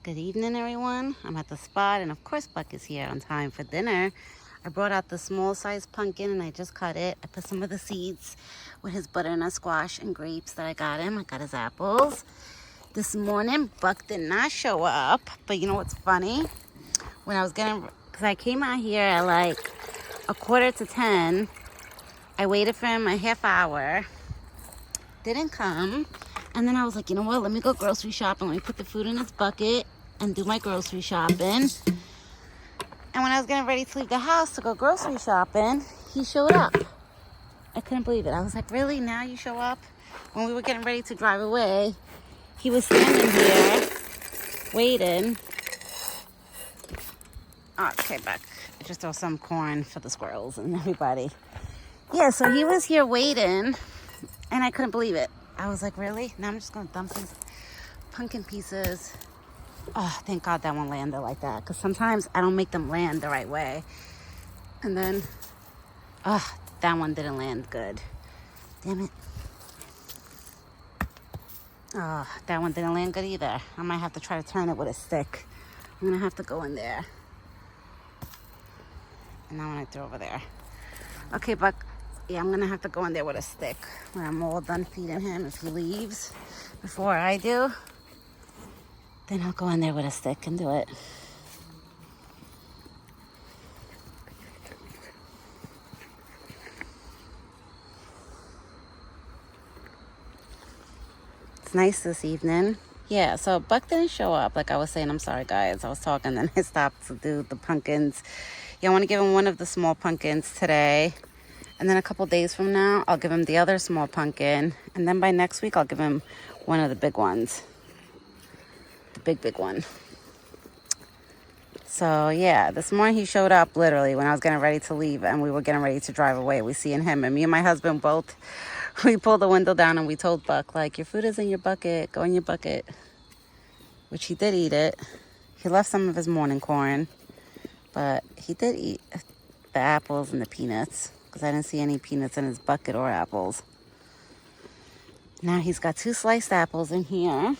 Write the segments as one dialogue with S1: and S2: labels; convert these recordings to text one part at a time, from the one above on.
S1: Good evening, everyone. I'm at the spot, and of course, Buck is here on time for dinner. I brought out the small size pumpkin and I just cut it. I put some of the seeds with his butternut squash and grapes that I got him. I got his apples. This morning, Buck did not show up, but you know what's funny? When I was getting, because I came out here at like 9:45. I waited for him a half hour, didn't come. And then I was like, you know what? Let me go grocery shopping. Let me put the food in his bucket and do my grocery shopping. And when I was getting ready to leave the house to go grocery shopping, he showed up. I couldn't believe it. I was like, really? Now you show up? When we were getting ready to drive away, he was standing here waiting. Oh, okay, back. I just throw some corn for the squirrels and everybody. Yeah, so he was here waiting, and I couldn't believe it. I was like, really? Now I'm just going to dump these pumpkin pieces. Oh, thank God that one landed like that. Because sometimes I don't make them land the right way. And then, that one didn't land good. Damn it. Oh, that one didn't land good either. I might have to try to turn it with a stick. I'm going to have to go in there. And I'm going to throw over there. Okay, Buck. Yeah, I'm going to have to go in there with a stick when I'm all done feeding him. If he leaves before I do, then I'll go in there with a stick and do it. It's nice this evening. Yeah, so Buck didn't show up. Like I was saying, I'm sorry, guys. I was talking, then I stopped to do the pumpkins. Yeah, I want to give him one of the small pumpkins today. And then a couple days from now, I'll give him the other small pumpkin. And then by next week, I'll give him one of the big ones. The big one. So, yeah, this morning he showed up literally when I was getting ready to leave and we were getting ready to drive away. We seen him, and me and my husband both, we pulled the window down and we told Buck, like, your food is in your bucket. Go in your bucket. Which he did eat it. He left some of his morning corn. But he did eat the apples and the peanuts, because I didn't see any peanuts in his bucket or apples. Now he's got 2 sliced apples in here.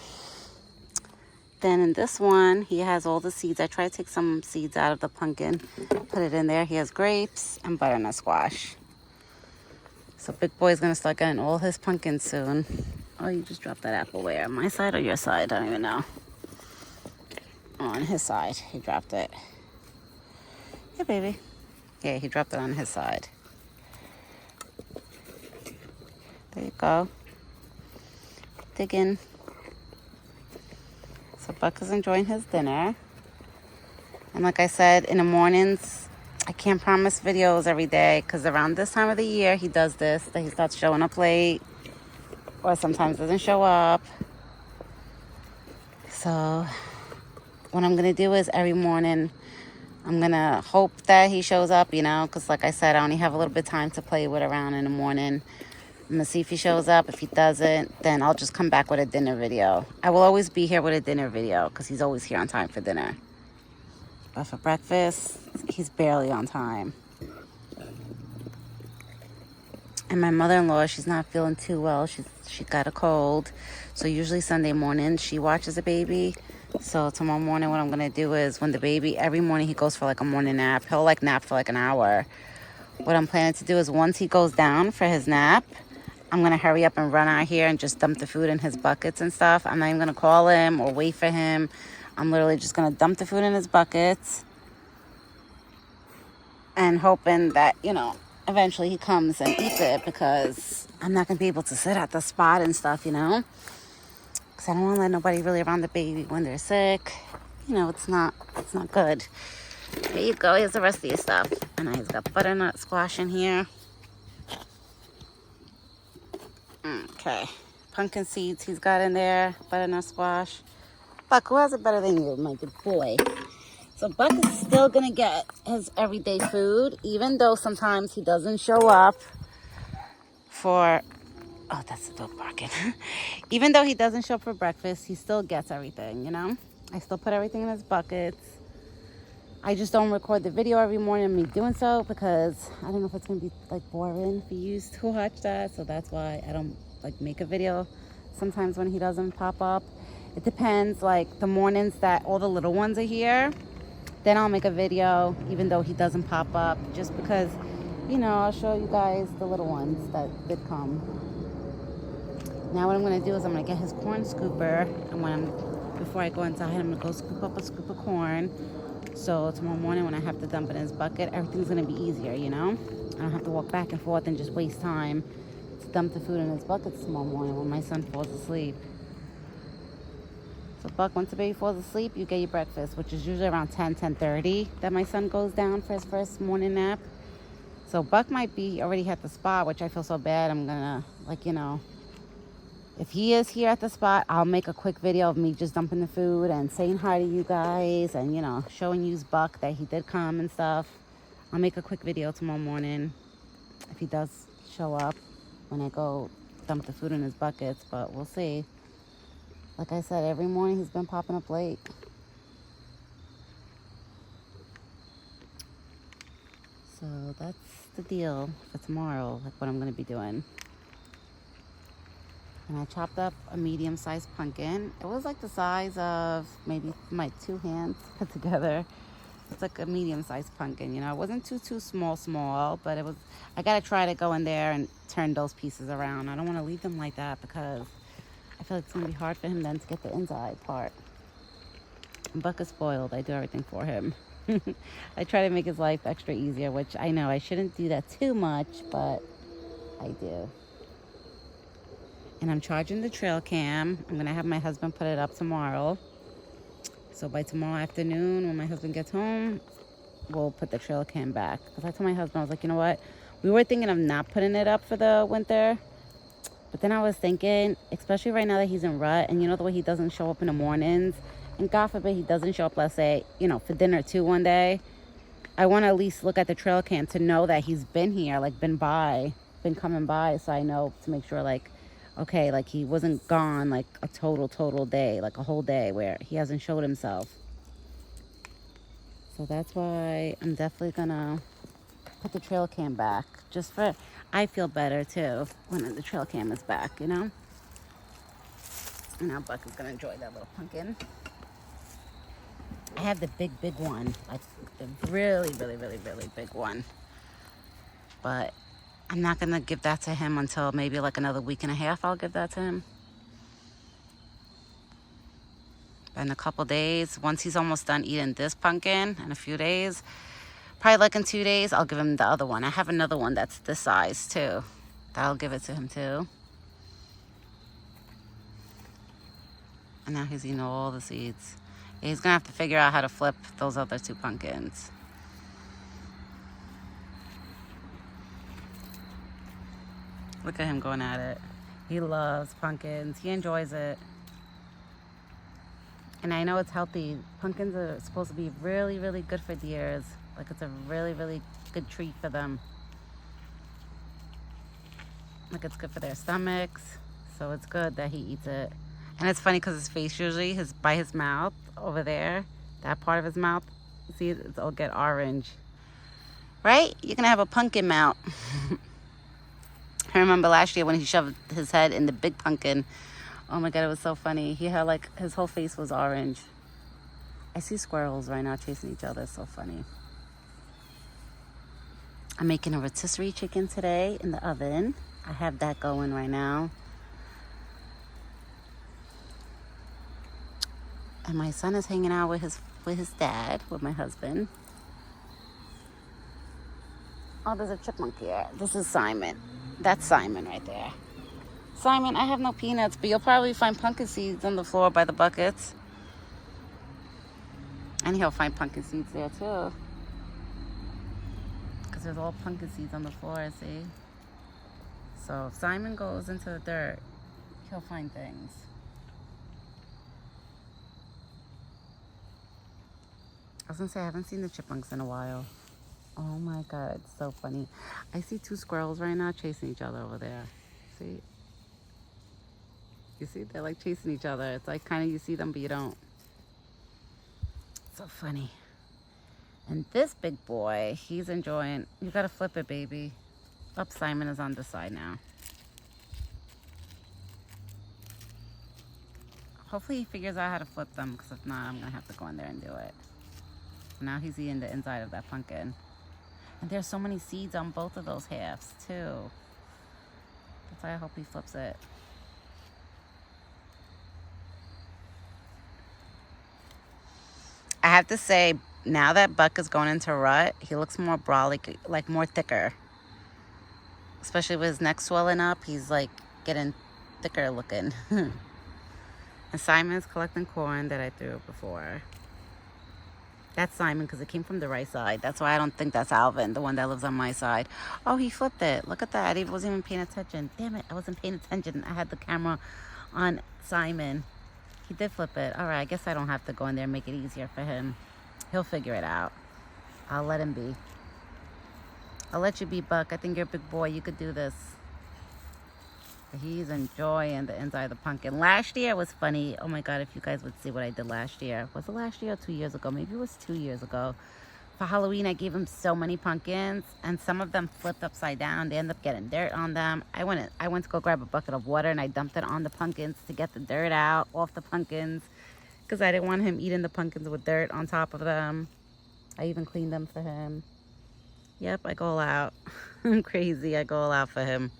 S1: Then in this one, he has all the seeds. I tried to take some seeds out of the pumpkin, put it in there. He has grapes and butternut squash. So Big Boy's going to start getting all his pumpkins soon. Oh, you just dropped that apple where? My side or your side? I don't even know. Oh, on his side. He dropped it. Yeah, baby. Yeah, he dropped it on his side. There you go. Dig in. So Buck is enjoying his dinner. And like I said, in the mornings, I can't promise videos every day, because around this time of the year, he does this, that he starts showing up late, or sometimes doesn't show up. So what I'm going to do is every morning, I'm going to hope that he shows up, you know, because like I said, I only have a little bit of time to play with around in the morning. I'm going to see if he shows up. If he doesn't, then I'll just come back with a dinner video. I will always be here with a dinner video because he's always here on time for dinner. But for breakfast, he's barely on time. And my mother-in-law, she's not feeling too well. She got a cold. So usually Sunday morning, she watches the baby. So tomorrow morning, what I'm going to do is when the baby, every morning he goes for like a morning nap. He'll like nap for like an hour. What I'm planning to do is once he goes down for his nap, I'm going to hurry up and run out here and just dump the food in his buckets and stuff. I'm not even going to call him or wait for him. I'm literally just going to dump the food in his buckets and hoping that, you know, eventually he comes and eats it, because I'm not going to be able to sit at the spot and stuff, you know, because I don't want to let nobody really around the baby when they're sick. You know, it's not good. There you go. Here's the rest of your stuff. And he's got butternut squash in here. Okay. Pumpkin seeds he's got in there. Butternut squash. Buck, who has it better than you, my good boy? So Buck is still going to get his everyday food, even though sometimes he doesn't show up for... Oh, that's the dog barking. Even though he doesn't show up for breakfast, he still gets everything, you know? I still put everything in his buckets. I just don't record the video every morning of me doing so, because I don't know if it's going to be like boring for you to watch that. So that's why I don't like make a video sometimes when he doesn't pop up. It depends, like the mornings that all the little ones are here, then I'll make a video, even though he doesn't pop up, just because, you know, I'll show you guys the little ones that did come. Now what I'm gonna do is I'm gonna get his corn scooper, and before I go inside, I'm gonna go scoop up a scoop of corn. So tomorrow morning when I have to dump it in his bucket, everything's gonna be easier, you know? I don't have to walk back and forth and just waste time to dump the food in his buckets tomorrow morning when my son falls asleep. So Buck, once the baby falls asleep, you get your breakfast, which is usually around 10:30 that my son goes down for his first morning nap. So Buck might be already at the spot, which I feel so bad. I'm gonna, like, you know, if he is here at the spot, I'll make a quick video of me just dumping the food and saying hi to you guys and, you know, showing you Buck that he did come and stuff. I'll make a quick video tomorrow morning if he does show up when I go dump the food in his buckets, but we'll see. Like I said, every morning he's been popping up late. So that's the deal for tomorrow, like what I'm gonna be doing. And I chopped up a medium-sized pumpkin. It was like the size of maybe my 2 hands put together. It's like a medium-sized pumpkin, you know. It wasn't too small, but it was. I gotta try to go in there and turn those pieces around. I don't want to leave them like that because I feel like it's gonna be hard for him then to get the inside part. And Buck is spoiled. I do everything for him. I try to make his life extra easier, which I know I shouldn't do that too much, but I do. And I'm charging the trail cam. I'm gonna have my husband put it up tomorrow. So by tomorrow afternoon, when my husband gets home, we'll put the trail cam back. Because I told my husband, I was like, you know what? We were thinking of not putting it up for the winter. But then I was thinking, especially right now that he's in rut, and you know the way he doesn't show up in the mornings, and God forbid he doesn't show up, let's say, you know, for dinner too one day. I want to at least look at the trail cam to know that he's been here, like been coming by, so I know to make sure, like, okay, like he wasn't gone like a total day, like a whole day where he hasn't showed himself. So that's why I'm definitely gonna put the trail cam back, just for, I feel better too when the trail cam is back, you know? And now Buck is gonna enjoy that little pumpkin. I have the big one, like the really big one. But I'm not gonna give that to him until maybe like another week and a half. I'll give that to him. In a couple days, once he's almost done eating this pumpkin, in a few days, probably like in 2 days, I'll give him the other one. I have another one that's this size too. That'll give it to him too. And now he's eating all the seeds. He's gonna have to figure out how to flip those other 2 pumpkins. Look at him going at it. He loves pumpkins. He enjoys it. And I know it's healthy. Pumpkins are supposed to be really good for deers. Like it's a really good treat for them. Like it's good for their stomachs. So it's good that he eats it. And it's funny because his face usually, by his mouth over there, that part of his mouth, see, it'll get orange. Right? You're going to have a pumpkin mouth. I remember last year when he shoved his head in the big pumpkin. Oh my God, it was so funny. He had like, his whole face was orange. I see squirrels right now chasing each other. It's so funny. I'm making a rotisserie chicken today in the oven. I have that going right now. And my son is hanging out with his dad, with my husband. Oh, there's a chipmunk here. This is Simon. That's Simon right there. Simon, I have no peanuts, but you'll probably find pumpkin seeds on the floor by the buckets. And he'll find pumpkin seeds there too. Because there's all pumpkin seeds on the floor, see? So if Simon goes into the dirt, he'll find things. I was gonna say, I haven't seen the chipmunks in a while. Oh my God, it's so funny. I see 2 squirrels right now chasing each other over there. See? You see? They're like chasing each other. It's like kind of you see them, but you don't. So funny. And this big boy, he's enjoying. You gotta flip it, baby. Up, Simon is on the side now. Hopefully he figures out how to flip them, because if not, I'm going to have to go in there and do it. Now he's eating the inside of that pumpkin. And there's so many seeds on both of those halves, too. That's why I hope he flips it. I have to say, now that Buck is going into rut, he looks more brolic, like more thicker. Especially with his neck swelling up, he's like getting thicker looking. And Simon's collecting corn that I threw before. That's Simon because it came from the right side. That's why I don't think that's Alvin, the one that lives on my side. Oh, he flipped it. Look at that. I wasn't even paying attention. Damn it, I wasn't paying attention. I had the camera on Simon. He did flip it. All right, I guess I don't have to go in there and make it easier for him. He'll figure it out. I'll let him be. I'll let you be, Buck. I think you're a big boy. You could do this. He's enjoying the inside of the pumpkin. Last year was funny. Oh my God, if you guys would see what I did last year. Was it last year or 2 years ago? Maybe it was 2 years ago. For Halloween, I gave him so many pumpkins, and some of them flipped upside down. They ended up getting dirt on them. I went to go grab a bucket of water, and I dumped it on the pumpkins to get the dirt out off the pumpkins, because I didn't want him eating the pumpkins with dirt on top of them. I even cleaned them for him. Yep, I go all out. I'm crazy. I go all out for him.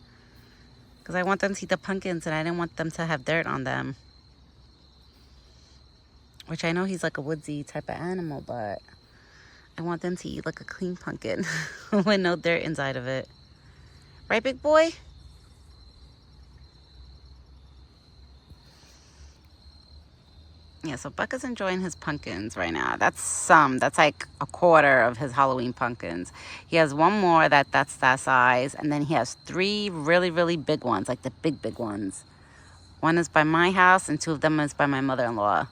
S1: Because I want them to eat the pumpkins, and I didn't want them to have dirt on them. Which I know he's like a woodsy type of animal, but I want them to eat like a clean pumpkin with no dirt inside of it. Right, big boy? Yeah, so Buck is enjoying his pumpkins right now. That's like a quarter of his Halloween pumpkins. He has one more that's that size, and then he has 3 really, really big ones, like the big ones. One is by my house, and 2 of them is by my mother-in-law.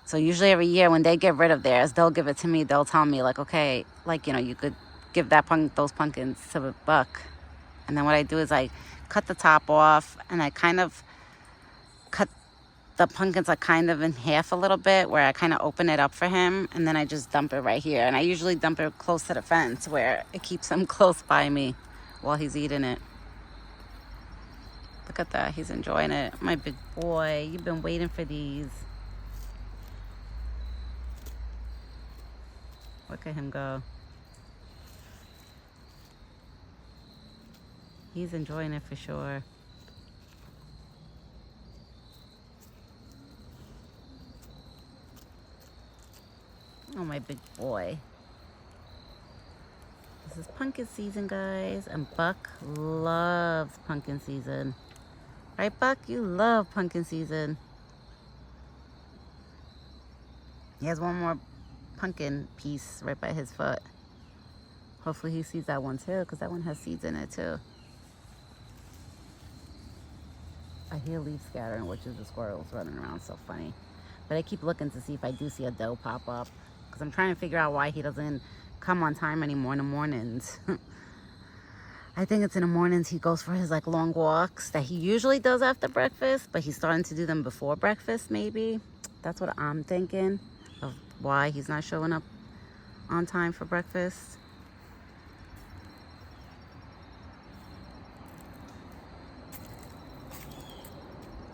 S1: So usually every year when they get rid of theirs, they'll give it to me. They'll tell me, like, okay, like, you know, you could give those pumpkins to Buck. And then what I do is I cut the top off, and I kind of cut the pumpkins like kind of in half a little bit, where I kind of open it up for him, and then I just dump it right here. And I usually dump it close to the fence where it keeps him close by me while he's eating it. Look at that. He's enjoying it. My big boy. You've been waiting for these. Look at him go. He's enjoying it for sure. Oh, my big boy. This is pumpkin season, guys. And Buck loves pumpkin season. Right, Buck? You love pumpkin season. He has one more pumpkin piece right by his foot. Hopefully he sees that one too, because that one has seeds in it too. I hear leaf scattering, which is the squirrels running around. So funny. But I keep looking to see if I do see a doe pop up, because I'm trying to figure out why he doesn't come on time anymore in the mornings. I think it's in the mornings he goes for his like long walks that he usually does after breakfast, but he's starting to do them before breakfast maybe. That's what I'm thinking of why he's not showing up on time for breakfast.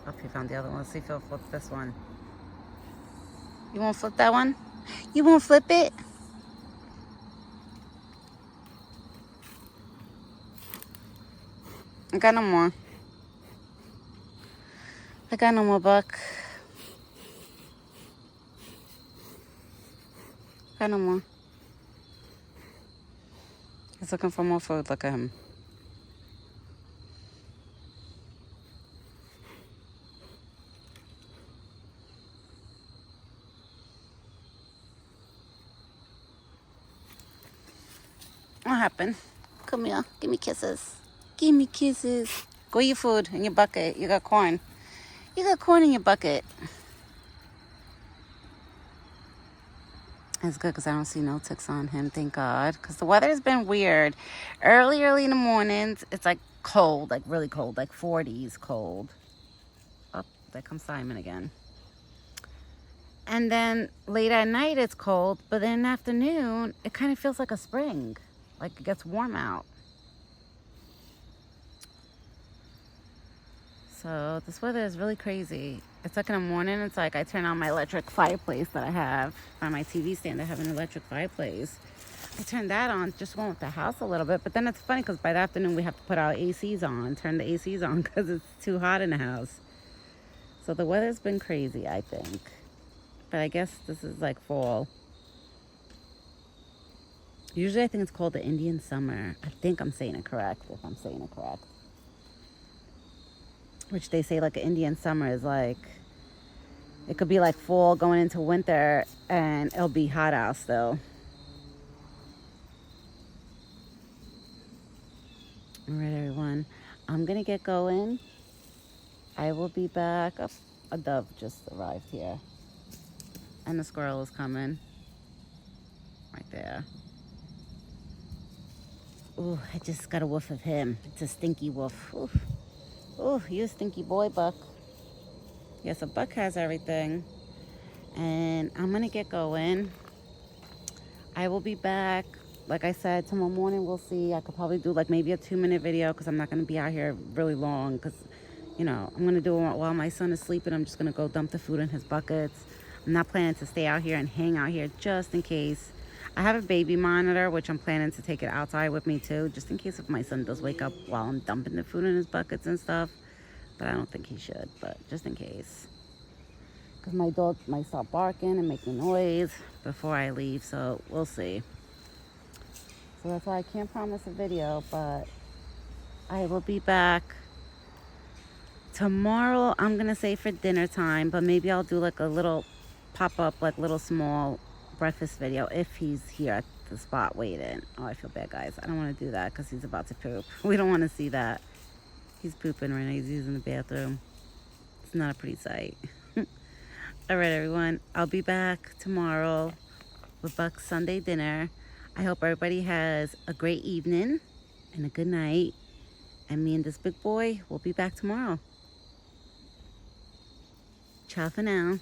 S1: Oh, he found the other one. Let's see if he'll flip this one. You won't flip that one? You won't flip it? I got no more. I got no more, Buck. Got no more. He's looking for more food. Look at him. What happened? Come here. Give me kisses. Give me kisses. Go eat your food in your bucket. You got corn. You got corn in your bucket. It's good because I don't see no ticks on him, thank God. Because the weather has been weird. Early in the mornings, it's like cold, like really cold, like 40s cold. Oh, there comes Simon again. And then late at night, it's cold. But then in the afternoon, it kind of feels like a spring. Like it gets warm out. So this weather is really crazy. It's like in the morning, it's like I turn on my electric fireplace that I have on my TV stand. I have an electric fireplace. I turn that on, just warm up the house a little bit. But then it's funny because by the afternoon we have to put our ACs on, turn the ACs on because it's too hot in the house. So the weather's been crazy, I think. But I guess this is like fall. Usually I think it's called the Indian summer. I think I'm saying it correct, if I'm saying it correct. Which they say like an Indian summer is like, it could be like fall going into winter and it'll be hot out still. All right, everyone. I'm going to get going. I will be back. Oh, a dove just arrived here. And the squirrel is coming. Right there. Ooh, I just got a whiff of him. It's a stinky wolf. Ooh, ooh, you a stinky boy, Buck. Yes, a Buck has everything. And I'm going to get going. I will be back. Like I said, tomorrow morning we'll see. I could probably do like maybe a 2-minute video because I'm not going to be out here really long because, you know, I'm going to do it while my son is sleeping. I'm just going to go dump the food in his buckets. I'm not planning to stay out here and hang out here just in case. I have a baby monitor, which I'm planning to take it outside with me too, just in case if my son does wake up while I'm dumping the food in his buckets and stuff. But I don't think he should, but just in case. Because my dog might start barking and making noise before I leave, so we'll see. So that's why I can't promise a video, but I will be back tomorrow. I'm going to say for dinner time, but maybe I'll do like a little pop-up, like little small breakfast video if he's here at the spot waiting. Oh, I feel bad, guys. I don't want to do that because he's about to poop. We don't want to see that. He's pooping right now. He's using the bathroom. It's not a pretty sight. All right, everyone. I'll be back tomorrow with Buck's Sunday dinner. I hope everybody has a great evening and a good night. And me and this big boy will be back tomorrow. Ciao for now.